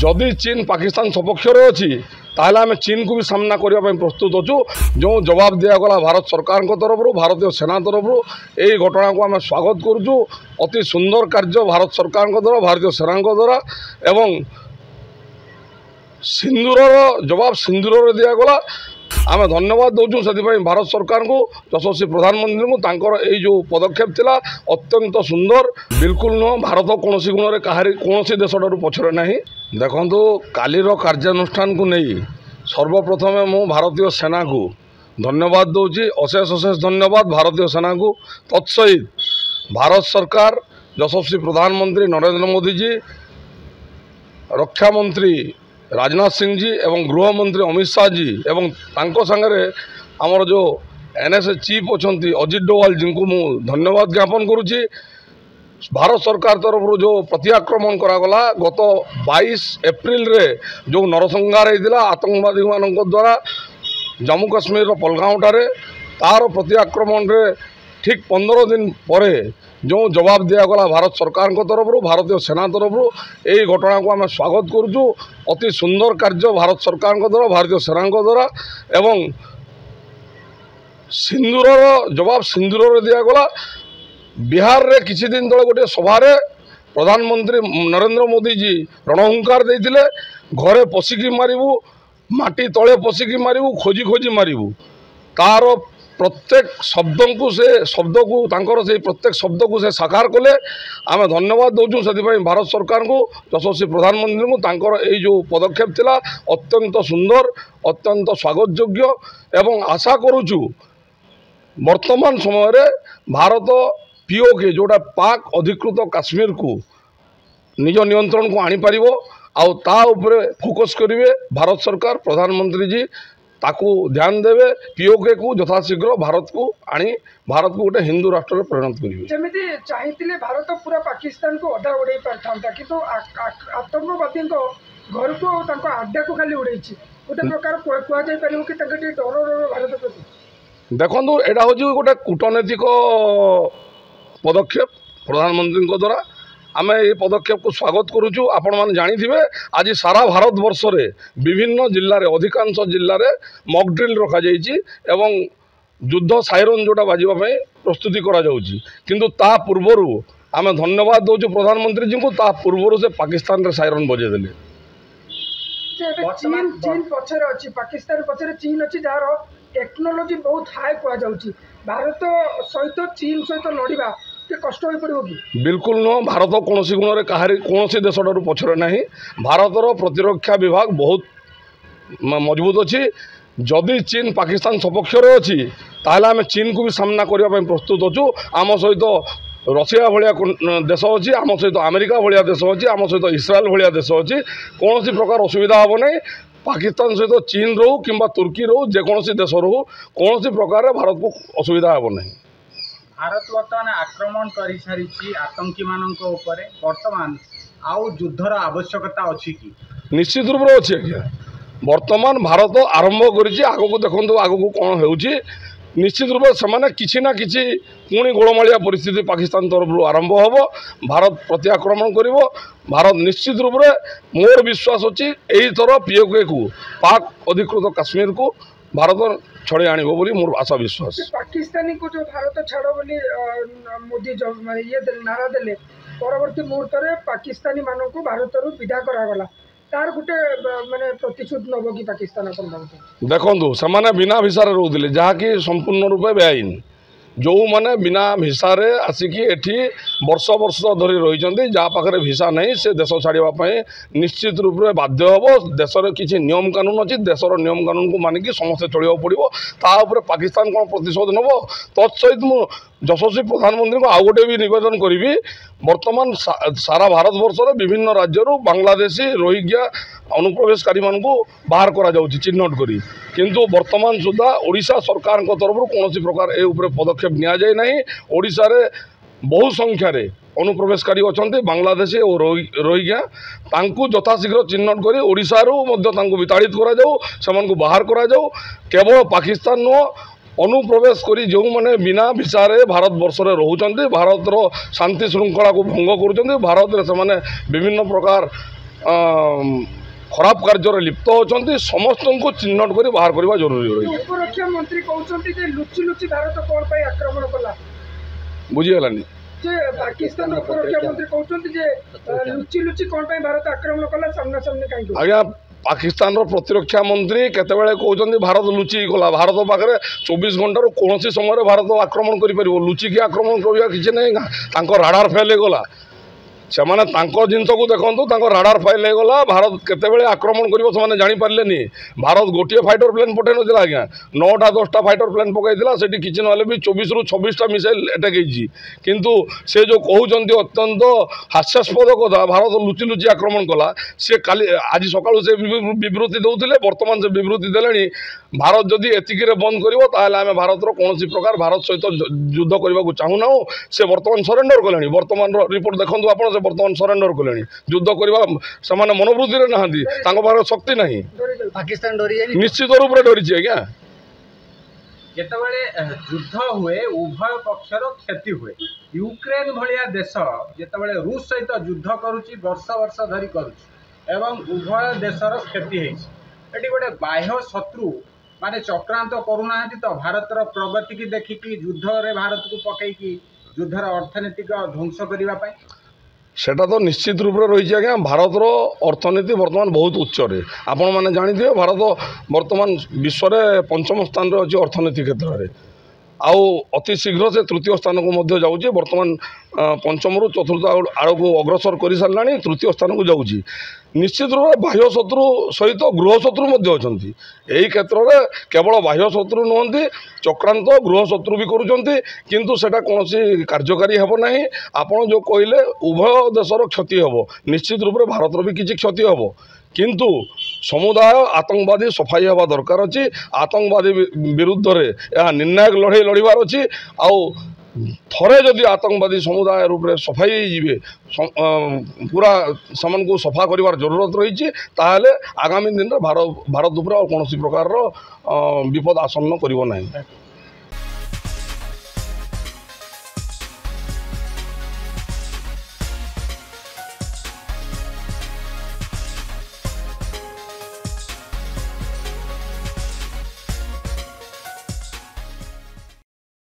जदि चीन पाकिस्तान सपक्ष अच्छी ताहले आम चीन को भी सामना करने प्रस्तुत अच्छु। जो जवाब दिगला भारत सरकार तरफ भारतीय सेना तरफ यही घटना को आम स्वागत करुचु। अति सुंदर कार्य भारत सरकार द्वारा भारतीय सेना द्वारा एवं सिंदूर जवाब सिंदूर दिगला। आम धन्यवाद दौचु से भारत सरकार को यशस्वी प्रधानमंत्री को तांकर यही जो पदक्षेप थिला अत्यंत सुंदर बिल्कुल नुह। भारत कौन गुण कौन देश पछरे ना। देखो कालीर कार्यानुष्ठान को नहीं सर्वप्रथम मु भारतीय सेना को धन्यवाद दूची। अशेष अशेष धन्यवाद भारतीय सेना को। तत्सहित भारत सरकार यशस्वी प्रधानमंत्री नरेंद्र मोदी जी, रक्षा मंत्री राजनाथ सिंह जी एवं गृहमंत्री अमित शाह जी एवं तांको संगे आमर जो एनएसए चीफ अच्छी अजित डोवाल जी को मु धन्यवाद ज्ञापन करुच्ची। भारत सरकार तरफ जो प्रत्याक्रमण करागला गत 22 एप्रिल रे जो नरसंहार होता आतंकवादी मान द्वारा जम्मू काश्मीर पलगाँव ठारे तार प्रत्याक्रमण रे ठीक 15 दिन पर जो जवाब दिगला भारत सरकार तरफ भारतीय सेना तरफ यही घटना को आम स्वागत करुचु। अति सुंदर कार्य भारत सरकार द्वारा भारतीय सेना द्वारा एवं सिंदूर जवाब सिंदूर दिगला। बिहार रे किछि दिन तले गोटे सभारे प्रधानमंत्री नरेंद्र मोदी जी रणहुंकार देइथिले घरे पशिकी मारिबू माटी तले पशिकी मारिबू खोजी खोजी मारिबू। तार प्रत्येक शब्द को तांकर से प्रत्येक शब्द को से साकार कले। आम धन्यवाद दौचु से भारत सरकार को यशस्वी प्रधानमंत्री को तांकर यही जो पदक्षेप थिला अत्यंत सुंदर अत्यंत स्वागत योग्य एवं आशा करुचु वर्तमान समय रे भारत पीओके जोड़ा पाक अधिकृत काश्मीर को निज नियंत्रण को आनी पारिबो आउ ता उपरे फोकस करिवे भारत सरकार प्रधानमंत्री जी ताकू ध्यान देवे पीओके को यथाशीघ्र भारत को आनी भारत को गोटे हिंदू राष्ट्र में परिणत करेंगे। जमिति चाहिए भारत पूरा पाकिस्तान को अधा उड़ाई पारता किंतु आतंकवादी घर को आड्डा को खाली उड़ाई गोटे प्रकार कहुपर कि डर भारत प्रति। देखो यहाँ हूँ गोटे कूटनैतिक पदक्षेप प्रधानमंत्री द्वारा आम ये पदक्षेप को स्वागत करुचु। आपण मैंने जानी आज सारा भारत वर्ष रे विभिन्न जिले में अधिकांश जिले में मॉक ड्रिल रखा एवं युद्ध साइरन जोटा बाजिबा प्रस्तुति करा जाउची। किंतु ता पूर्वर आम धन्यवाद दौचु प्रधानमंत्री जी को ता पूर्वर से पाकिस्तान रे साइरन बजे देले। चीन पछरे अछि पाकिस्तान पछरे चीन अछि जार टेक्नोलॉजी बहुत हाई कह जाउची। भारत सहित चीन सहित लड़िबा कष्ट हो पड़ो कि बिल्कुल नुह। भारत कौन गुण कौन देश पछरे ना। भारतर प्रतिरक्षा विभाग बहुत मजबूत अच्छी। जदि चीन पाकिस्तान सपक्ष अच्छी ताहले आम चीन को भी सामना करने प्रस्तुत अच्छु। आम सहित रशिया भाया देश अच्छी आम सहित अमेरिका भाया देश अच्छी आम सहित इस्राएल भाया देश अच्छी। कौन प्रकार असुविधा हम ना। पाकिस्तान सहित चीन रो कि तुर्की रो जेकोसी देश रो कौन प्रकार भारत को असुविधा हम ना। भारत वर्तमान आक्रमण कर सारी आतंकी मानक वर्तमान आउ युद्धर आवश्यकता अच्छी कि निश्चित रूप से अच्छी आज्ञा। वर्तमान भारत आरंभ करिछि आगो को देखंतु आगो को कोन हेउछि निश्चित रूप से किछि ना किछि पुणी गोलमालिया परिस्थिति पाकिस्तान तरफ आरंभ हम। भारत प्रत्याक्रमण करिवो। भारत निश्चित रूप से मोर विश्वास अच्छी यही थर पीओके को पाक अधिकृत काश्मीर को भारत छड़े आने बोली मोर आशा विश्वास। पाकिस्तानी को जो भारत छाड़ो बोली मोदी ये नारा देले परवर्ती मुहूर्त में पाकिस्तानी मानक को भारत विदा करागला तार गोटे माने प्रतिशोध नब कि पाकिस्तान देखो से बिना भिसार रोले जहाँकि संपूर्ण रूपे बेआईन जो मैंने बिना भिसारे आसिकी एठी वर्ष वर्ष धरी रही जहाँ पाखे भिसा नहीं से देश छाड़ापी निश्चित रूप से बाध्य हम। देशर किसी नियम कानून अच्छी देशर नियम कानून को मानिकी समस्ते चलिया पड़ो तापर पाकिस्तान कौन प्रतिशोध नब। तत्सहित मु यशस्वी प्रधानमंत्री को आउ गोटे भी निवेदन करी वर्तमान सारा भारत वर्ष विभिन्न राज्य बांग्लादेशी रोहिंग्या अनुप्रवेशकारी मान बाहर करा चिन्हट करी किंतु वर्तमान सुधा ओडिशा सरकार तरफ कौन प्रकार ए पदक्षेप नि जाए ना। ओडिशा रे बहु संख्यार अनुप्रवेशकारी अच्छा बांग्लादेशी और रोहिंग्या तांकु यथाशीघ्र चिन्हट कर ओडिशा विताड़ित करा बाहर करा केवल पाकिस्तान नुह अनुप्रवेश करी जो मैंने बिना भिसारे भारत वर्ष में रोचते भारतर शांति श्रृंखला को भंग कर भारत में विभिन्न प्रकार खराब कार्य लिप्त होती समस्त को चिन्हट कर बाहर करवा जरूरी रही उपरक्षा मंत्री कहते जे लुचि लुचि भारत कौन पे आक्रमण कला बुझीगलानी जे पाकिस्तान उपरक्षा मंत्री कहते जे लुचि लुचि कौन पे भारत आक्रमण कला सामना सामने कहीं आज्ञा पाकिस्तान प्रतिरक्षा मंत्री केतबेले कहते भारत लुचि गला भारत पाखे 24 घंटार कौन समय भारत आक्रमण कर लुचिकी आक्रमण करवा किसी ना राडार फेल होगला से जिनस को देखो राडार फाइल होगला भारत केतबेले आक्रमण कर जापारे भारत गोटे फाइटर प्लेन पठे ना आज्ञा 9टा 10टा फाइटर प्लेन पकड़ा से किसी ना भी 24 ରୁ 26टा मिसाइल अटैक किंतु से जो कहते अत्यंत हास्यास्पद कथा भारत लुचि लुचि आक्रमण कला सी काली आज सका से विवृत्ति दौले बर्तमान से विवृत्ति देले भारत जदि एतिक बंद कर आम भारत कौन प्रकार भारत सहित युद्ध करने को चाहूना से बर्तमान सरेंडर कले बर्तमान रिपोर्ट देखो आप बर्तमान सरेंडर कले युद्ध करवा से मनोवृत्ति ना शक्ति ना पाकिस्तान डरी निश्चित रूप से डरी आज्ञा जेतबेले युद्ध हुए उभय पक्षर क्षति हुए यूक्रेन भलिया देश जेतबेले रूस सहित युद्ध करुची वर्ष वर्ष धरी करुची एवं उभय देशर क्षति होती एटी गोटे बाह्य शत्रु माने चक्रांत करूना तो भारतर प्रगति की देखिकी युद्ध रे भारत को पकईकी युद्धर अर्थनीतिक ध्वंस करने सेटा तो निश्चित रूप से रही आज्ञा भारतर अर्थनीति बर्तमान बहुत उच्चरे आपण मैंने जानी भारत बर्तमान विश्व में 5म स्थान अच्छी अर्थनीति क्षेत्र में आउ अति शीघ्र से तृतीय स्थान को जाऊँगी बर्तमान 5ମ ରୁ 4ର୍ଥ आड़ को अग्रसर कर सारा तृतीय स्थान को जाऊँगी निश्चित रूप से बाह्य शत्रु सहित गृह शत्रु यही क्षेत्र में केवल बाह्य शत्रु नुहति चक्रांत गृह शत्रु भी करुँच सेटा कौन कार्यकारी हेब ना आपड़ जो कहले उभय देशर क्षति हेब निश्चित रूप से भारतर भी किसी क्षति हेब किंतु समुदाय आतंकवादी सफाई हवा दरकार अच्छी आतंकवादी विरुद्ध रे यह निर्णायक लड़ाई लड़बार अच्छी आउ थरे जदि आतंकवादी समुदाय रूप से सफाई जीवे पूरा सामान को सफा करिवार जरूरत रही ताहले आगामी दिन में भारत उपर कौन प्रकार विपद आसन्न करिवो नहीं।